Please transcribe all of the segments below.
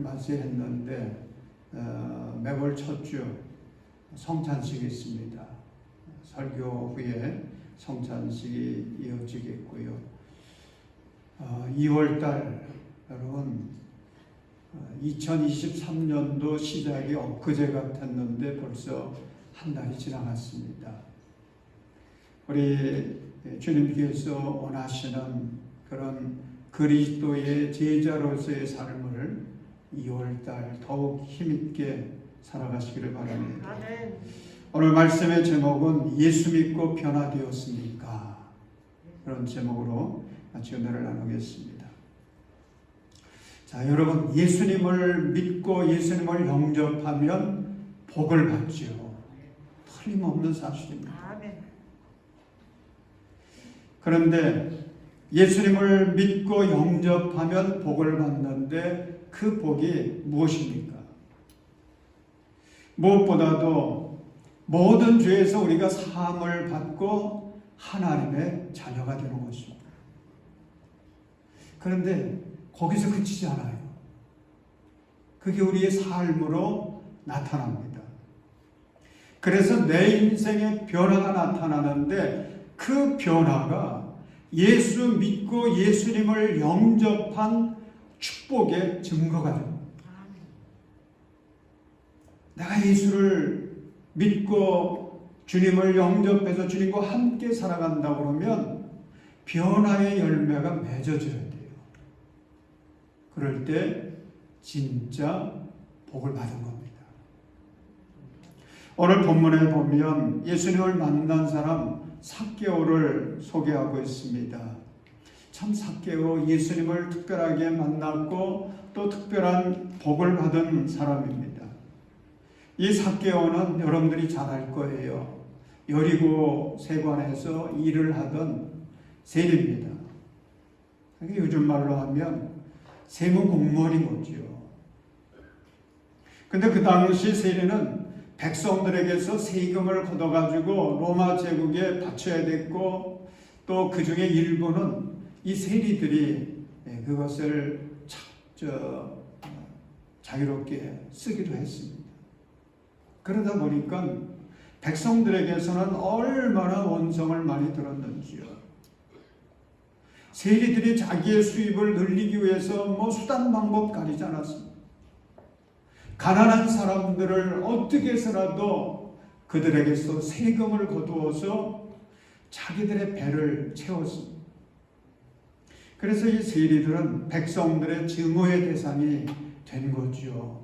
맞이했는데 매월 첫 주 성찬식이 있습니다. 설교 후에 성찬식이 이어지겠고요. 2월달 여러분 2023년도 시작이 엊그제 같았는데 벌써 한 달이 지나갔습니다. 우리 주님께서 원하시는 그런 그리스도의 제자로서의 삶을 2월달 더욱 힘있게 살아가시기를 바랍니다. 아멘. 오늘 말씀의 제목은 예수 믿고 변화되었습니까? 그런 제목으로 같이 은혜를 나누겠습니다. 자, 여러분, 예수님을 믿고 예수님을 영접하면 복을 받지요. 틀림없는 사실입니다. 아멘. 그런데 예수님을 믿고 영접하면 복을 받는데 그 복이 무엇입니까? 무엇보다도 모든 죄에서 우리가 사함을 받고 하나님의 자녀가 되는 것입니다. 그런데 거기서 그치지 않아요. 그게 우리의 삶으로 나타납니다. 그래서 내 인생의 변화가 나타나는데 그 변화가 예수 믿고 예수님을 영접한 축복의 증거가 됩니다. 내가 예수를 믿고 주님을 영접해서 주님과 함께 살아간다 그러면 변화의 열매가 맺어져야 돼요. 그럴 때 진짜 복을 받은 겁니다. 오늘 본문에 보면 예수님을 만난 사람 삭개오를 소개하고 있습니다. 참 삭개오 예수님을 특별하게 만났고 또 특별한 복을 받은 사람입니다. 이 삭개오는 여러분들이 잘 알 거예요. 여리고 세관에서 일을 하던 세리입니다. 요즘 말로 하면 세무 공무원인 거죠. 근데 그 당시 세리는 백성들에게서 세금을 걷어가지고 로마 제국에 바쳐야 됐고 또 그 중에 일부는 이 세리들이 그것을 자유롭게 쓰기도 했습니다. 그러다 보니까 백성들에게서는 얼마나 원성을 많이 들었는지요. 세리들이 자기의 수입을 늘리기 위해서 수단 방법 가리지 않았습니다. 가난한 사람들을 어떻게 해서라도 그들에게서 세금을 거두어서 자기들의 배를 채웠습니다. 그래서 이 세리들은 백성들의 증오의 대상이 된 거죠.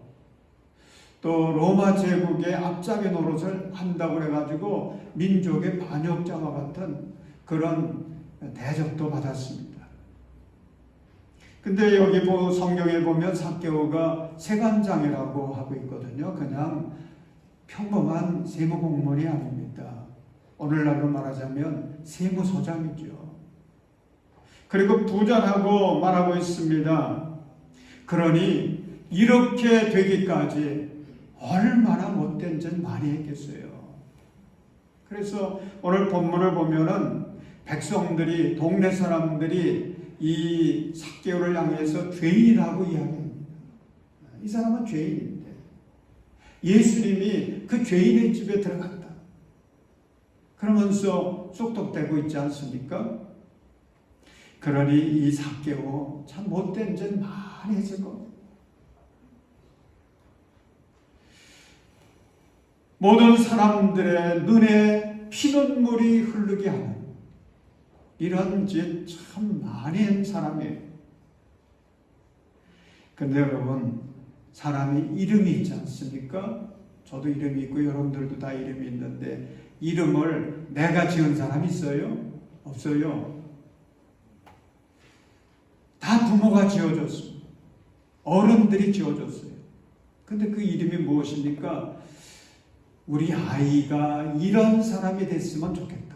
또 로마 제국의 앞잡이 노릇을 한다고 해가지고 민족의 반역자와 같은 그런 대접도 받았습니다. 근데 여기 성경에 보면 삭개오가 세관장이라고 하고 있거든요. 그냥 평범한 세무공무원이 아닙니다. 오늘날로 말하자면 세무서장이죠. 그리고 부자라고 말하고 있습니다. 그러니 이렇게 되기까지 얼마나 못된 짓 많이 했겠어요. 그래서 오늘 본문을 보면은 백성들이, 동네 사람들이 이 삭개오를 향해서 죄인이라고 이야기합니다. 이 사람은 죄인인데 예수님이 그 죄인의 집에 들어갔다. 그러면서 쏙독대고 있지 않습니까? 그러니 이 삭개오 참 못된 짓 많이 했을 겁니다. 모든 사람들의 눈에 피눈물이 흐르게 하는 이런 짓 참 많이 한 사람이에요. 근데 여러분, 사람이 이름이 있지 않습니까? 저도 이름이 있고 여러분들도 다 이름이 있는데 이름을 내가 지은 사람이 있어요? 없어요. 다 부모가 지어줬습니다. 어른들이 지어줬어요. 근데 그 이름이 무엇입니까? 우리 아이가 이런 사람이 됐으면 좋겠다.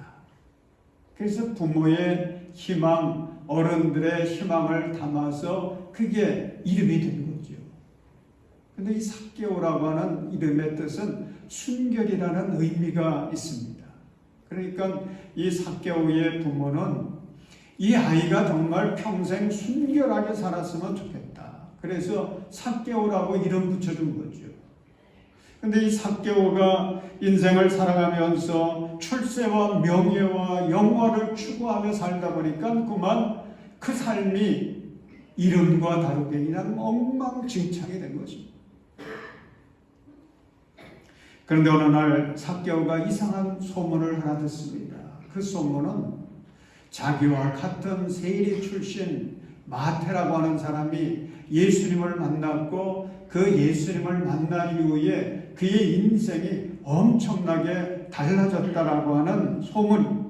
그래서 부모의 희망, 어른들의 희망을 담아서 그게 이름이 된 거죠. 근데 이 삭개오라고 하는 이름의 뜻은 순결이라는 의미가 있습니다. 그러니까 이 삭개오의 부모는 이 아이가 정말 평생 순결하게 살았으면 좋겠다. 그래서 삭개오라고 이름 붙여준 거죠. 근데 이 삭개오가 인생을 살아가면서 출세와 명예와 영화를 추구하며 살다 보니까 그만 그 삶이 이름과 다르게 그냥 엉망진창이 된 것입니다. 그런데 어느 날 삭개오가 이상한 소문을 하나 듣습니다. 그 소문은 자기와 같은 세리 출신 마태라고 하는 사람이 예수님을 만났고 그 예수님을 만난 이후에 그의 인생이 엄청나게 달라졌다라고 하는 소문.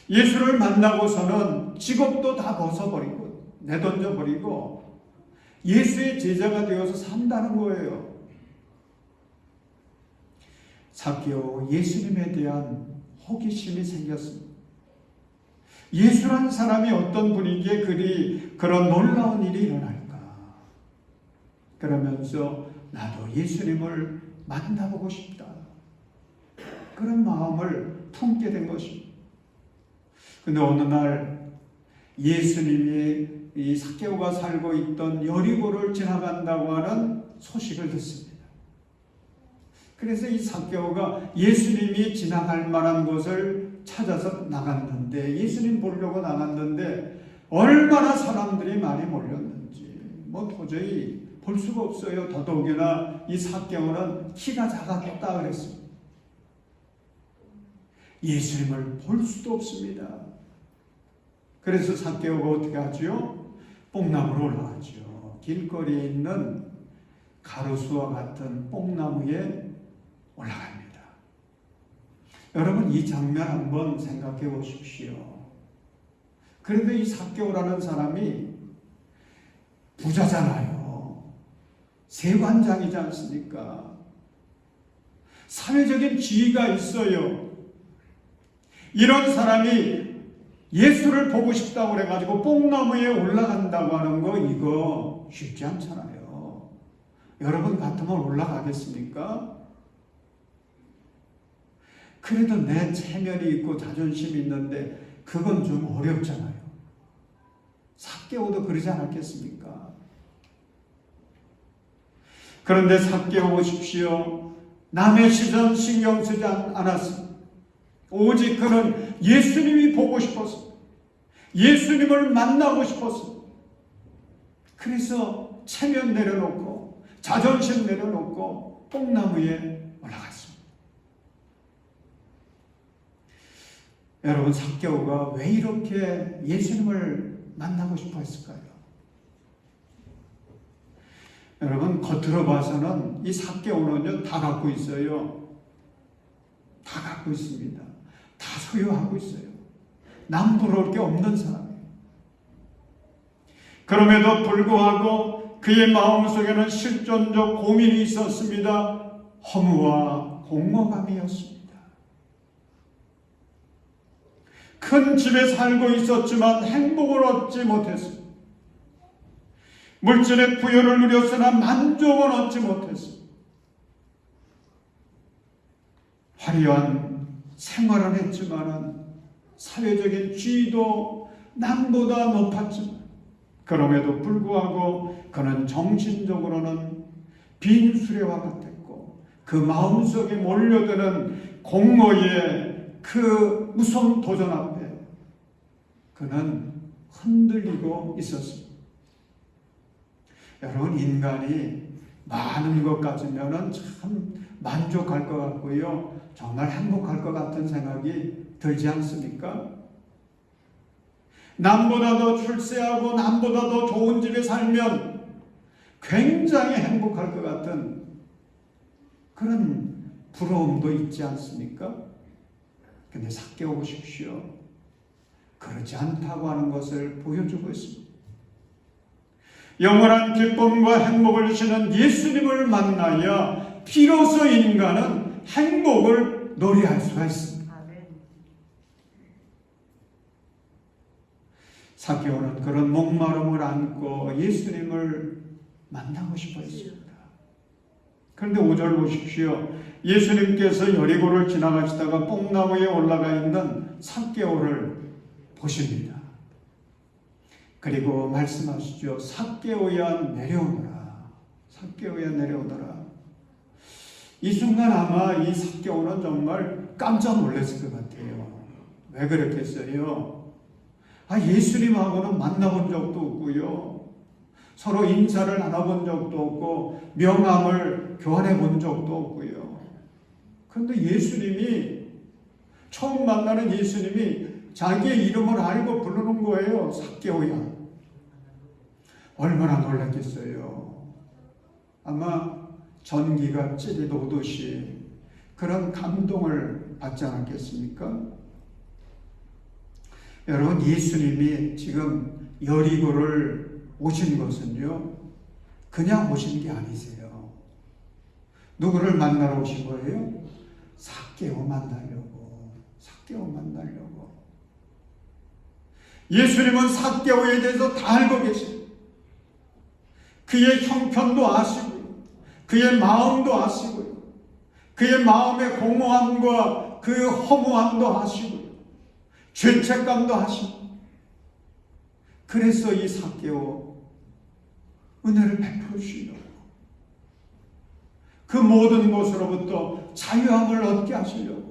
예수를 만나고서는 직업도 다 벗어버리고 내던져버리고 예수의 제자가 되어서 산다는 거예요. 삭개오 예수님에 대한 호기심이 생겼습니다. 예수란 사람이 어떤 분이기에 그런 놀라운 일이 일어날까? 그러면서 나도 예수님을 만나보고 싶다. 그런 마음을 품게 된 것입니다. 근데 어느 날 예수님이 이 삭개오가 살고 있던 여리고를 지나간다고 하는 소식을 듣습니다. 그래서 이 삭개오가 예수님이 지나갈 만한 곳을 찾아서 나갔는데, 예수님 보려고 나갔는데 얼마나 사람들이 많이 몰렸는지 도저히 볼 수가 없어요. 더더욱이나 이 삭개오는 키가 작았다 그랬습니다. 예수님을 볼 수도 없습니다. 그래서 삭개오가 어떻게 하죠? 뽕나무로 올라가죠. 길거리에 있는 가로수와 같은 뽕나무에 올라갑니다. 여러분, 이 장면 한번 생각해 보십시오. 그런데 이 삭개오라는 사람이 부자잖아요. 세관장이지 않습니까? 사회적인 지위가 있어요. 이런 사람이 예수를 보고 싶다고 그래가지고 뽕나무에 올라간다고 하는 거, 이거 쉽지 않잖아요. 여러분 같으면 올라가겠습니까? 그래도 내 체면이 있고 자존심이 있는데 그건 좀 어렵잖아요. 삭개오도 그러지 않았겠습니까? 그런데 삭개오 보십시오. 남의 시선 신경 쓰지 않았습니다. 오직 그는 예수님이 보고 싶었어. 예수님을 만나고 싶었어. 그래서 체면 내려놓고 자존심 내려놓고 뽕나무에 올라갔습니다. 여러분, 삭개오가 왜 이렇게 예수님을 만나고 싶어 했을까요? 여러분, 겉으로 봐서는 이 삭개오는요 다 갖고 있어요. 다 갖고 있습니다. 다 소유하고 있어요. 남 부러울 게 없는 사람이에요. 그럼에도 불구하고 그의 마음속에는 실존적 고민이 있었습니다. 허무와 공허감이었습니다. 큰 집에 살고 있었지만 행복을 얻지 못했습니다. 물질의 부여를 누렸으나 만족은 얻지 못했습니다. 화려한 생활을 했지만 사회적인 지위도 남보다 높았지만 그럼에도 불구하고 그는 정신적으로는 빈 수레와 같았고 그 마음속에 몰려드는 공허의 그 무서운 도전 앞에 그는 흔들리고 있었습니다. 여러분, 인간이 많은 것 가지면 참 만족할 것 같고요. 정말 행복할 것 같은 생각이 들지 않습니까? 남보다 더 출세하고 남보다 더 좋은 집에 살면 굉장히 행복할 것 같은 그런 부러움도 있지 않습니까? 근데 삭개오 보십시오. 그렇지 않다고 하는 것을 보여주고 있습니다. 영원한 기쁨과 행복을 주시는 예수님을 만나야 비로소 인간은 행복을 노래할 수가 있습니다. 삭개오는 그런 목마름을 안고 예수님을 만나고 싶어 했습니다. 그런데 5절 보십시오. 예수님께서 여리고를 지나가시다가 뽕나무에 올라가 있는 삭개오를 보십니다. 그리고 말씀하시죠. 삭개오야 내려오너라. 삭개오야 내려오너라. 이 순간 아마 이 삭개오는 정말 깜짝 놀랐을 것 같아요. 왜 그랬겠어요? 예수님하고는 만나본 적도 없고요. 서로 인사를 나눠본 적도 없고 명함을 교환해 본 적도 없고요. 그런데 예수님이 처음 만나는 예수님이 자기의 이름을 알고 부르는 거예요. 삭개오야. 얼마나 놀랐겠어요. 아마 전기가 찌릿오듯이 그런 감동을 받지 않았겠습니까? 여러분, 예수님이 지금 여리고를 오신 것은요, 그냥 오신 게 아니세요. 누구를 만나러 오신 거예요? 삭개오 만나려고. 삭개오 만나려고. 예수님은 삭개오에 대해서 다 알고 계세요. 그의 형편도 아시고요. 그의 마음도 아시고요. 그의 마음의 공허함과 그 허무함도 아시고요. 죄책감도 아시고. 그래서 이 삭개오 은혜를 베풀어 주시려고. 그 모든 것으로부터 자유함을 얻게 하시려고.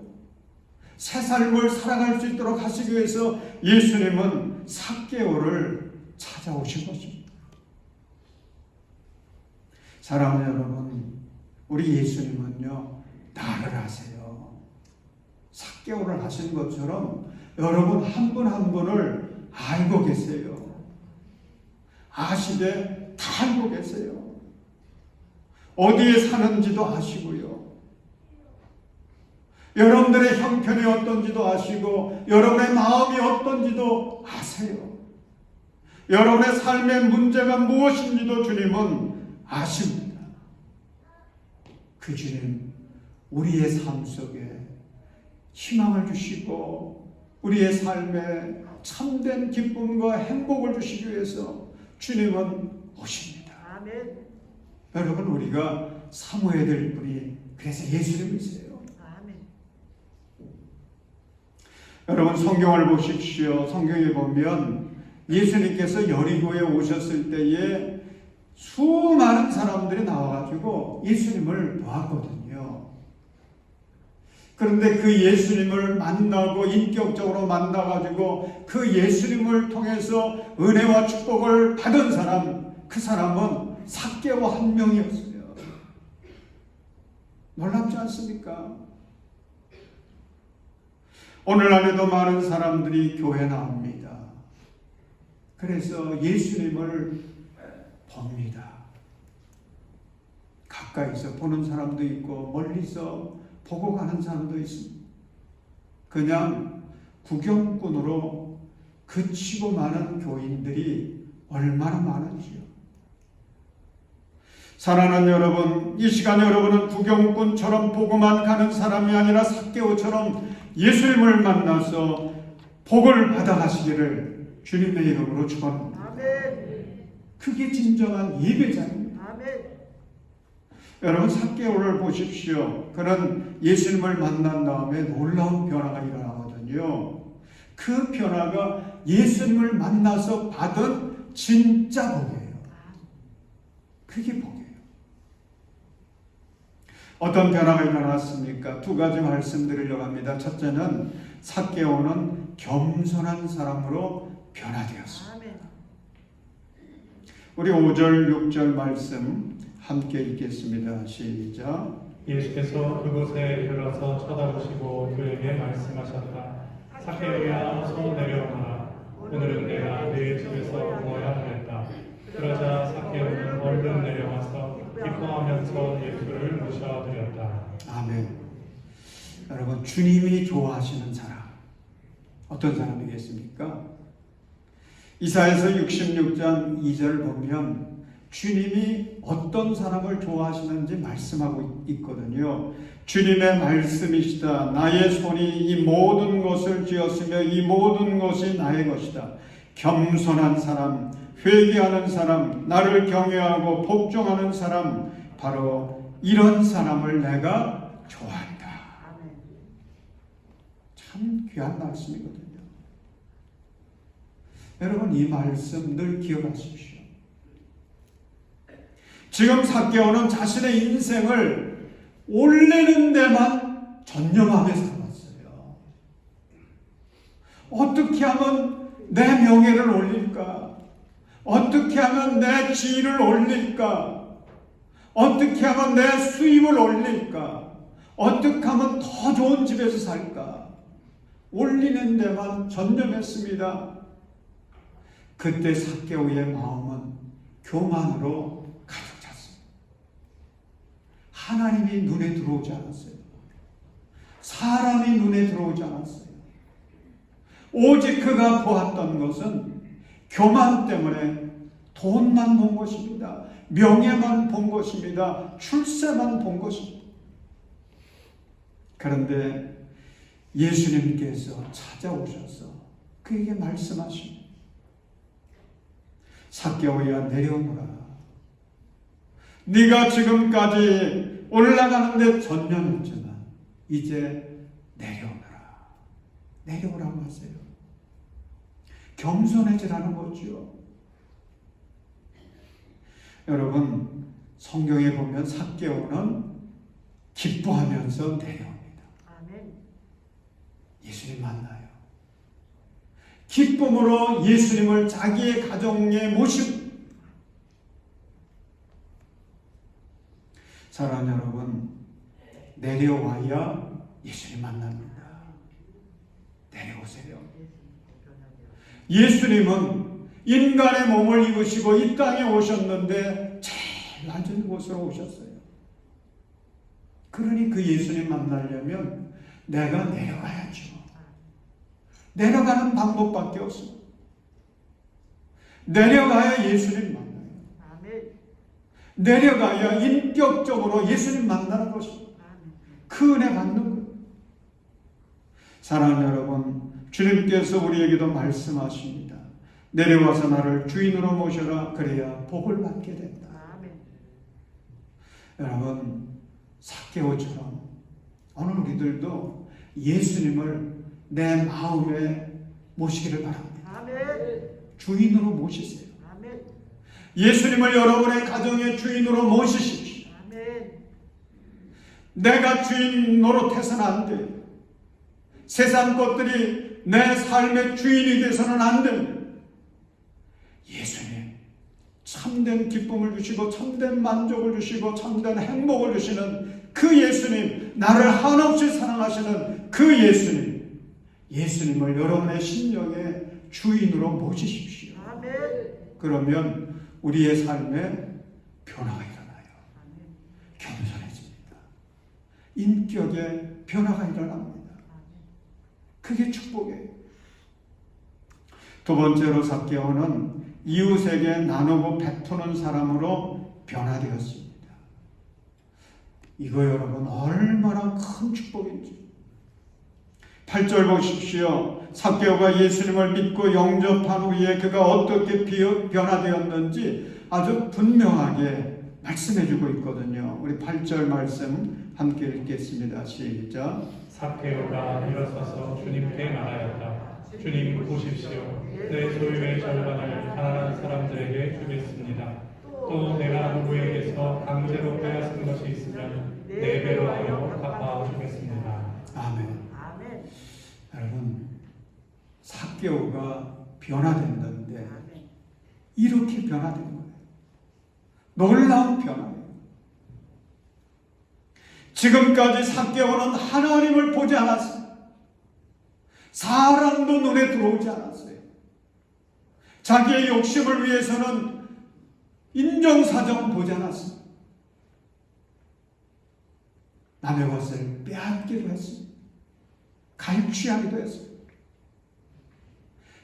새 삶을 살아갈 수 있도록 하시기 위해서 예수님은 삭개오를 찾아오신 것입니다. 사랑하는 여러분, 우리 예수님은요, 나를 하세요. 삭개오를 하신 것처럼 여러분 한 분 한 분을 알고 계세요. 아시되 다 알고 계세요. 어디에 사는지도 아시고요. 여러분들의 형편이 어떤지도 아시고 여러분의 마음이 어떤지도 아세요. 여러분의 삶의 문제가 무엇인지도 주님은 아십니다. 그 주님, 우리의 삶 속에 희망을 주시고 우리의 삶에 참된 기쁨과 행복을 주시기 위해서 주님은 오십니다. 아멘. 여러분, 우리가 사모해야 될 분이 그래서 예수님이세요. 아멘. 여러분, 성경을 보십시오. 성경에 보면 예수님께서 여리고에 오셨을 때에 수많은 사람들이 나와가지고 예수님을 보았거든요. 그런데 그 예수님을 만나고 인격적으로 만나가지고 그 예수님을 통해서 은혜와 축복을 받은 사람, 그 사람은 삭개오 한 명이었어요. 놀랍지 않습니까? 오늘날에도 많은 사람들이 교회 나옵니다. 그래서 예수님을 봅니다. 가까이서 보는 사람도 있고 멀리서 보고 가는 사람도 있습니다. 그냥 구경꾼으로 그치고 마는 교인들이 얼마나 많은지요. 사랑하는 여러분, 이 시간 여러분은 구경꾼처럼 보고만 가는 사람이 아니라 삭개오처럼 예수님을 만나서 복을 받아가시기를 주님의 이름으로 축원합니다. 아멘. 그게 진정한 예배자입니다. 아멘. 여러분, 삭개오를 보십시오. 그는 예수님을 만난 다음에 놀라운 변화가 일어나거든요. 그 변화가 예수님을 만나서 받은 진짜 복이에요. 그게 복이에요. 어떤 변화가 일어났습니까? 두 가지 말씀드리려고 합니다. 첫째는 삭개오는 겸손한 사람으로 변화되었습니다. 아멘. 우리 5절, 6절 말씀 함께 읽겠습니다. 시작. 예수께서 그곳에 이르러서 쳐다보시고 그에게 말씀하셨다. 삭개오야, 어서 내려오너라. 오늘은 내가 네 집에서 먹어야 하겠다. 그러자 삭개오는 얼른 내려와서 기뻐하면서 예수를 모셔드렸다. 아멘. 여러분, 주님이 좋아하시는 사람, 어떤 사람이겠습니까? 이사야서 66장 2절 보면 주님이 어떤 사람을 좋아하시는지 말씀하고 있거든요. 주님의 말씀이시다. 나의 손이 이 모든 것을 지었으며 이 모든 것이 나의 것이다. 겸손한 사람, 회개하는 사람, 나를 경외하고 복종하는 사람, 바로 이런 사람을 내가 좋아한다. 아멘. 참 귀한 말씀이거든요. 여러분, 이 말씀 늘 기억하십시오. 지금 삭개오는 자신의 인생을 올리는 데만 전념하며 살았어요. 어떻게 하면 내 명예를 올릴까? 어떻게 하면 내 지위를 올릴까? 어떻게 하면 내 수입을 올릴까? 어떻게 하면 더 좋은 집에서 살까? 올리는 데만 전념했습니다. 그때 삭개오의 마음은 교만으로 가득 찼습니다. 하나님이 눈에 들어오지 않았어요. 사람이 눈에 들어오지 않았어요. 오직 그가 보았던 것은 교만 때문에 돈만 본 것입니다. 명예만 본 것입니다. 출세만 본 것입니다. 그런데 예수님께서 찾아오셔서 그에게 말씀하십니다. 삭개오야, 내려오너라. 네가 지금까지 올라가는데 전념했지만 이제 내려오너라. 내려오라고 하세요. 겸손해지라는 거죠. 여러분, 성경에 보면 삭개오는 기뻐하면서 내려옵니다. 아멘. 예수님 만나요. 기쁨으로 예수님을 자기의 가정에 모십니다. 사랑하는 여러분, 내려와야 예수님 만납니다. 내려오세요. 예수님은 인간의 몸을 입으시고 이 땅에 오셨는데 제일 낮은 곳으로 오셨어요. 그러니 그 예수님 만나려면 내가 내려가야죠. 내려가는 방법밖에 없습니다. 내려가야 예수님 만나요. 아멘. 내려가야 인격적으로 예수님 만나는 것입니다. 그 은혜 받는 거예요. 사랑하는 여러분, 주님께서 우리에게도 말씀하십니다. 내려와서 나를 주인으로 모셔라. 그래야 복을 받게 된다. 아멘. 여러분, 삭개오처럼 오늘 우리들도 예수님을 내 마음에 모시기를 바랍니다. 아멘. 주인으로 모시세요. 아멘. 예수님을 여러분의 가정의 주인으로 모시십시오. 아멘. 내가 주인 노릇해서는 안 돼요. 세상 것들이 내 삶의 주인이 돼서는 안 됩니다. 예수님, 참된 기쁨을 주시고 참된 만족을 주시고 참된 행복을 주시는 그 예수님, 나를 한없이 사랑하시는 그 예수님, 예수님을 여러분의 심령의 주인으로 모시십시오. 아멘. 그러면 우리의 삶에 변화가 일어나요. 겸손해집니다. 인격에 변화가 일어납니다. 그게 축복이에요. 두 번째로 삭개오는 이웃에게 나누고 베푸는 사람으로 변화되었습니다. 이거 여러분 얼마나 큰 축복인지. 8절 보십시오. 삭개오가 예수님을 믿고 영접한 후에 그가 어떻게 변화되었는지 아주 분명하게 말씀해주고 있거든요. 우리 8절 말씀 함께 읽겠습니다. 시작. 삭개오가 일어서서 주님께 말하였다. 주님 보십시오. 내 소유의 절반을 가난한 사람들에게 주겠습니다. 또 내가 누구에게서 강제로 빼앗은 것이 있으면 4배로 하여 갚아 주겠습니다. 아멘. 아멘. 여러분, 삭개오가 변화된다는데 아멘. 이렇게 변화된 거예요. 놀라운 변화예요. 지금까지 삭개오는 하나님을 보지 않았어요. 사람도 눈에 들어오지 않았어요. 자기의 욕심을 위해서는 인정사정 보지 않았어요. 남의 것을 빼앗기도 했습니다. 갈취하기도 했어요.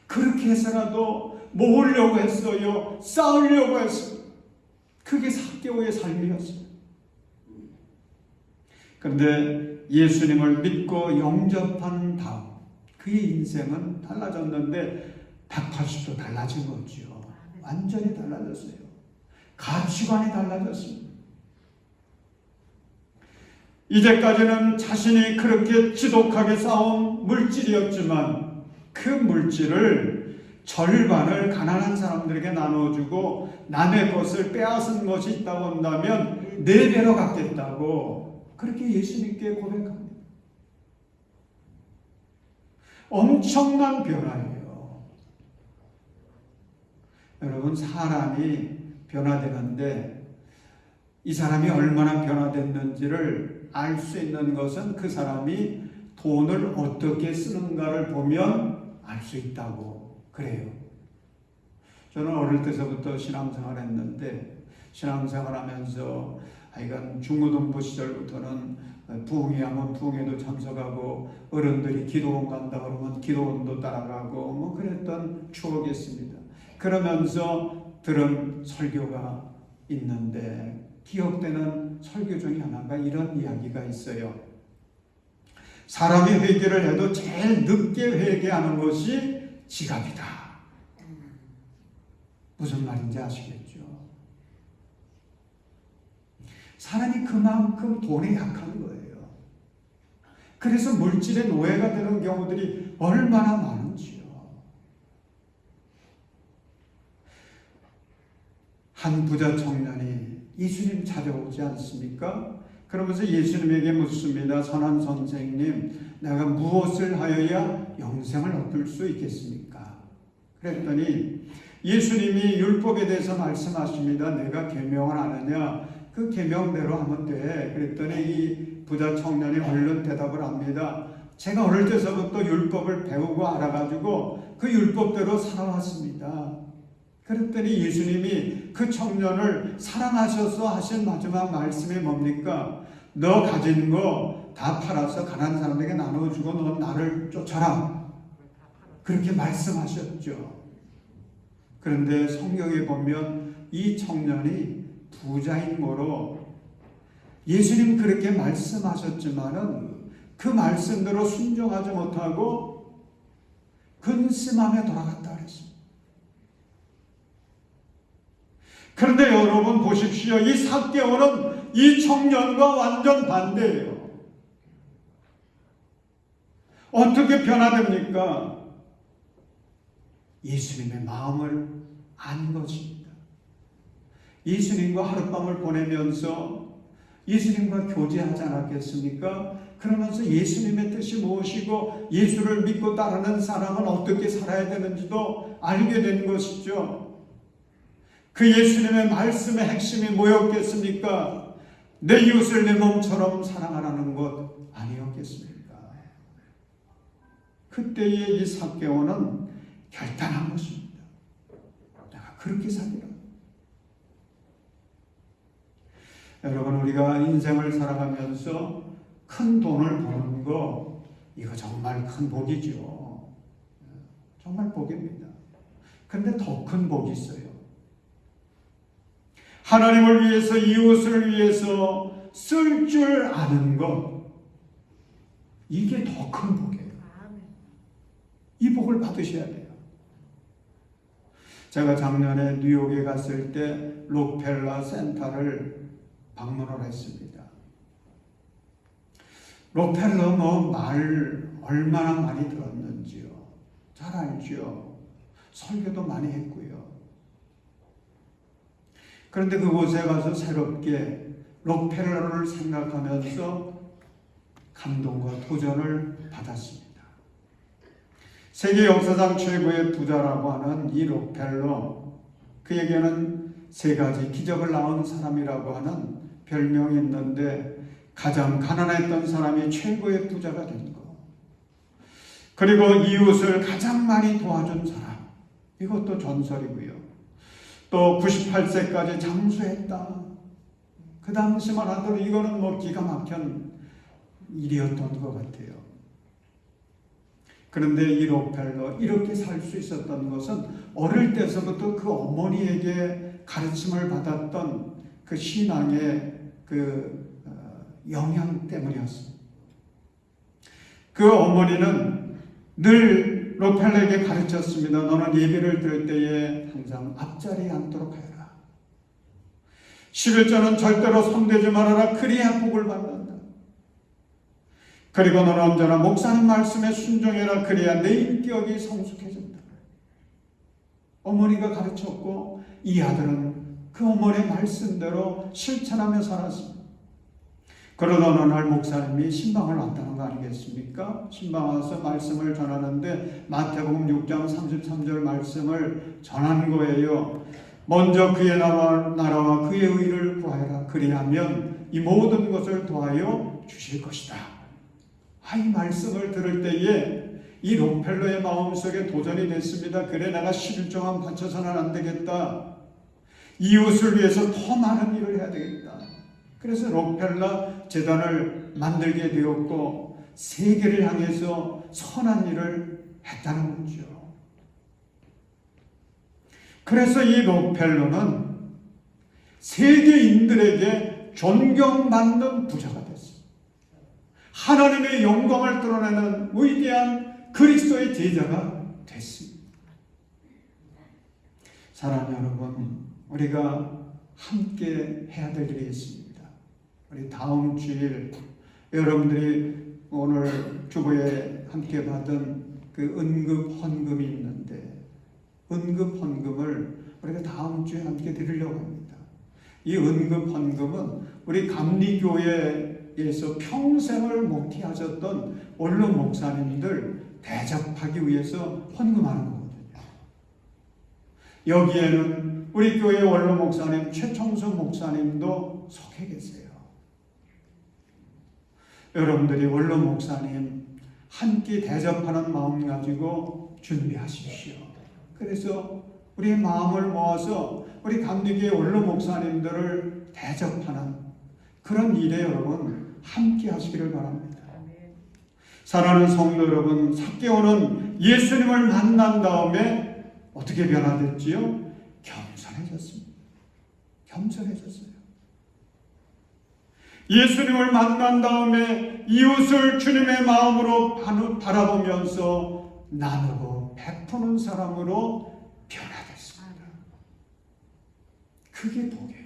그렇게 해서라도 모으려고 했어요. 쌓으려고 했어요. 그게 삭개오의 삶이었어요. 그런데 예수님을 믿고 영접한 다음 그의 인생은 달라졌는데 180도 달라진 거죠. 완전히 달라졌어요. 가치관이 달라졌습니다. 이제까지는 자신이 그렇게 지독하게 쌓은 물질이었지만 그 물질을 절반을 가난한 사람들에게 나눠주고 남의 것을 빼앗은 것이 있다고 한다면 4배로 갚겠다고 그렇게 예수님께 고백합니다. 엄청난 변화예요. 여러분, 사람이 변화되는데 이 사람이 얼마나 변화됐는지를 알 수 있는 것은 그 사람이 돈을 어떻게 쓰는가를 보면 알 수 있다고 그래요. 저는 어릴 때서부터 신앙생활 했는데 신앙생활 하면서 하여간 중고등부 시절부터는 부흥회하면 부흥회도 참석하고 어른들이 기도원 간다 그러면 기도원도 따라가고 뭐 그랬던 추억이 있습니다. 그러면서 들은 설교가 있는데 기억되는 설교 중에 하나가 이런 이야기가 있어요. 사람이 회개를 해도 제일 늦게 회개하는 것이 지갑이다. 무슨 말인지 아시겠죠? 사람이 그만큼 돈에 약한 거예요. 그래서 물질의 노예가 되는 경우들이 얼마나 많은지요. 한 부자 청년이 예수님 찾아오지 않습니까? 그러면서 예수님에게 묻습니다. 선한 선생님, 내가 무엇을 하여야 영생을 얻을 수 있겠습니까? 그랬더니 예수님이 율법에 대해서 말씀하십니다. 내가 계명을 아느냐? 그 계명대로 하면 돼. 그랬더니 이 부자 청년이 얼른 대답을 합니다. 제가 어릴 때서부터 율법을 배우고 알아가지고 그 율법대로 살아왔습니다. 그랬더니 예수님이 그 청년을 사랑하셔서 하신 마지막 말씀이 뭡니까? 너 가진 거 다 팔아서 가난한 사람에게 나눠주고 너 나를 쫓아라. 그렇게 말씀하셨죠. 그런데 성경에 보면 이 청년이 부자인 거로 예수님 그렇게 말씀하셨지만은 그 말씀대로 순종하지 못하고 근심함에 돌아갔다 그랬습니다. 그런데 여러분 보십시오. 이 삭개오는 이 청년과 완전 반대예요. 어떻게 변화됩니까? 예수님의 마음을 안 것입니다. 예수님과 하룻밤을 보내면서 예수님과 교제하지 않았겠습니까? 그러면서 예수님의 뜻이 무엇이고 예수를 믿고 따르는 사람은 어떻게 살아야 되는지도 알게 된 것이죠. 그 예수님의 말씀의 핵심이 뭐였겠습니까? 내 이웃을 내 몸처럼 사랑하라는 것 아니었겠습니까? 그때의 이 삭개오는 결단한 것입니다. 내가 그렇게 살리라. 여러분, 우리가 인생을 살아가면서 큰 돈을 버는 거 이거 정말 큰 복이죠. 정말 복입니다. 그런데 더 큰 복이 있어요. 하나님을 위해서 이웃을 위해서 쓸 줄 아는 것, 이게 더 큰 복이에요. 이 복을 받으셔야 돼요. 제가 작년에 뉴욕에 갔을 때 록펠러 센터를 방문을 했습니다. 록펠러 말 얼마나 많이 들었는지요. 잘 알죠. 설교도 많이 했고요. 그런데 그곳에 가서 새롭게 록펠러를 생각하면서 감동과 도전을 받았습니다. 세계 역사상 최고의 부자라고 하는 이 록펠러, 그에게는 3가지 기적을 낳은 사람이라고 하는 별명이 있는데 가장 가난했던 사람이 최고의 부자가 된 것, 그리고 이웃을 가장 많이 도와준 사람, 이것도 전설이고요. 또 98세까지 장수했다. 그 당시만 하더라도 이거는 뭐 기가 막힌 일이었던 것 같아요. 그런데 이 록펠러 이렇게 살 수 있었던 것은 어릴 때서부터 그 어머니에게 가르침을 받았던 그 신앙의 그 영향 때문이었습니다. 그 어머니는 늘 록펠러에게 가르쳤습니다. 너는 예배를 드릴 때에 항상 앞자리에 앉도록 하여라. 11조는 절대로 손대지 말아라. 그리야 복을 받는다. 그리고 너는 언제나 목사님 말씀에 순종해라. 그래야 내 인격이 성숙해진다. 어머니가 가르쳤고 이 아들은 그 어머니의 말씀대로 실천하며 살았습니다. 그러다 어느 날 목사님이 신방을 왔다는 거 아니겠습니까? 신방 와서 말씀을 전하는데 마태복음 6장 33절 말씀을 전한 거예요. 먼저 그의 나라와 그의 의를 구하여라. 그리하면 이 모든 것을 더하여 주실 것이다. 이 말씀을 들을 때에 이 록펠러의 마음속에 도전이 됐습니다. 그래, 내가 11조만 바쳐서는 안 되겠다. 이웃을 위해서 더 많은 일을 해야 되겠다. 그래서 록펠러 재단을 만들게 되었고 세계를 향해서 선한 일을 했다는 거죠. 그래서 이 록펠러는 세계인들에게 존경받는 부자가 됐어요. 하나님의 영광을 드러내는 위대한 그리스도의 제자가 됐습니다. 사랑하는 여러분, 우리가 함께 해야 될 일이 있습니다. 우리 다음 주일 여러분들이 오늘 주보에 함께 받은 그 응급 헌금이 있는데 응급 헌금을 우리가 다음 주에 함께 드리려고 합니다. 이 응급 헌금은 우리 감리교회에서 평생을 목회하셨던 원로 목사님들 대접하기 위해서 헌금하는 거거든요. 여기에는 우리 교회 원로 목사님 최청수 목사님도 속해 계세요. 여러분들이 원로 목사님 한 끼 대접하는 마음 가지고 준비하십시오. 그래서 우리의 마음을 모아서 우리 감리교회 원로 목사님들을 대접하는 그런 일에 여러분 함께 하시기를 바랍니다. 사랑하는 성도 여러분, 삭개오는 예수님을 만난 다음에 어떻게 변화됐지요? 겸손해졌습니다. 겸손해졌어요. 예수님을 만난 다음에 이웃을 주님의 마음으로 바라보면서 나누고 베푸는 사람으로 변화됐습니다. 그게 복이에요.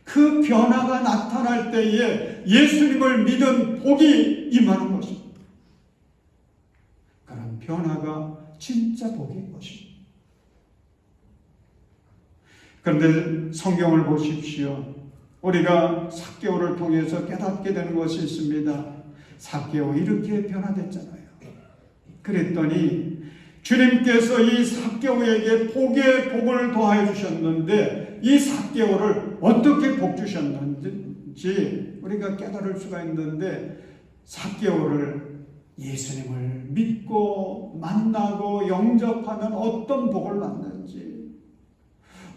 그 변화가 나타날 때에 예수님을 믿은 복이 임하는 것입니다. 그런 변화가 진짜 복인 것입니다. 그런데 성경을 보십시오. 우리가 삭개오를 통해서 깨닫게 되는 것이 있습니다. 삭개오 이렇게 변화됐잖아요. 그랬더니 주님께서 이 삭개오에게 복의 복을 더하여 주셨는데 이 삭개오를 어떻게 복 주셨는지 우리가 깨달을 수가 있는데 삭개오를 예수님을 믿고 만나고 영접하면 어떤 복을 받는지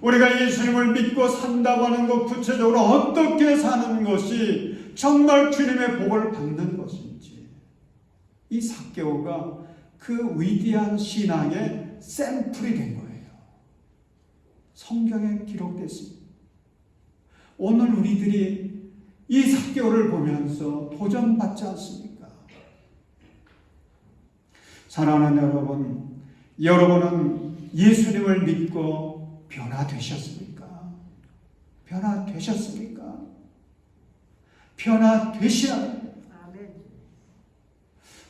우리가 예수님을 믿고 산다고 하는 것 구체적으로 어떻게 사는 것이 정말 주님의 복을 받는 것인지 이 삭개오가 그 위대한 신앙의 샘플이 된 거예요. 성경에 기록됐습니다. 오늘 우리들이 이 삭개오를 보면서 도전받지 않습니까? 사랑하는 여러분, 여러분은 예수님을 믿고 변화되셨습니까? 변화되셨습니까? 변화되시라. 아멘.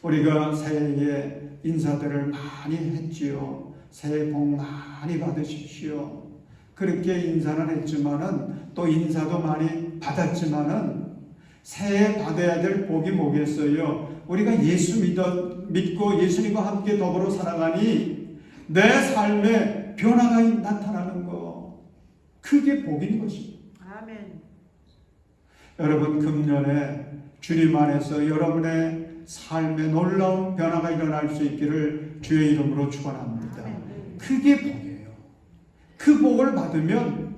우리가 새해에 인사들을 많이 했지요. 새해 복 많이 받으십시오. 그렇게 인사는 했지만은 또 인사도 많이 받았지만은 새해 받아야 될 복이 뭐겠어요? 우리가 예수 믿고 예수님과 함께 더불어 살아가니 내 삶에 변화가 나타나는 거, 그게 복인 것입니다. 아멘. 여러분, 금년에 주님 안에서 여러분의 삶에 놀라운 변화가 일어날 수 있기를 주의 이름으로 축원합니다. 그게 복이에요. 그 복을 받으면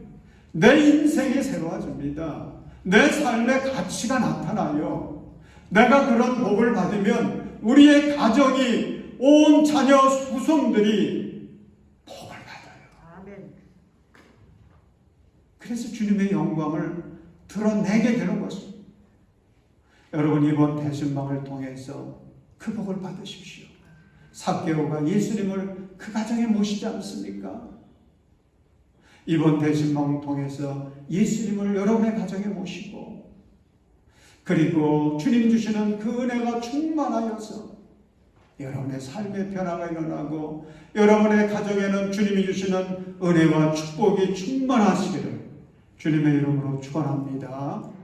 내 인생이 새로워집니다. 내 삶의 가치가 나타나요. 내가 그런 복을 받으면 우리의 가정이 온 자녀 후손들이 복을 받아요. 아멘. 그래서 주님의 영광을 드러내게 되는 것입니다. 여러분, 이번 대신방을 통해서 그 복을 받으십시오. 삭개오가 예수님을 그 가정에 모시지 않습니까? 이번 대신방을 통해서 예수님을 여러분의 가정에 모시고 그리고 주님 주시는 그 은혜가 충만하여서 여러분의 삶의 변화가 일어나고 여러분의 가정에는 주님이 주시는 은혜와 축복이 충만하시기를 주님의 이름으로 축원합니다.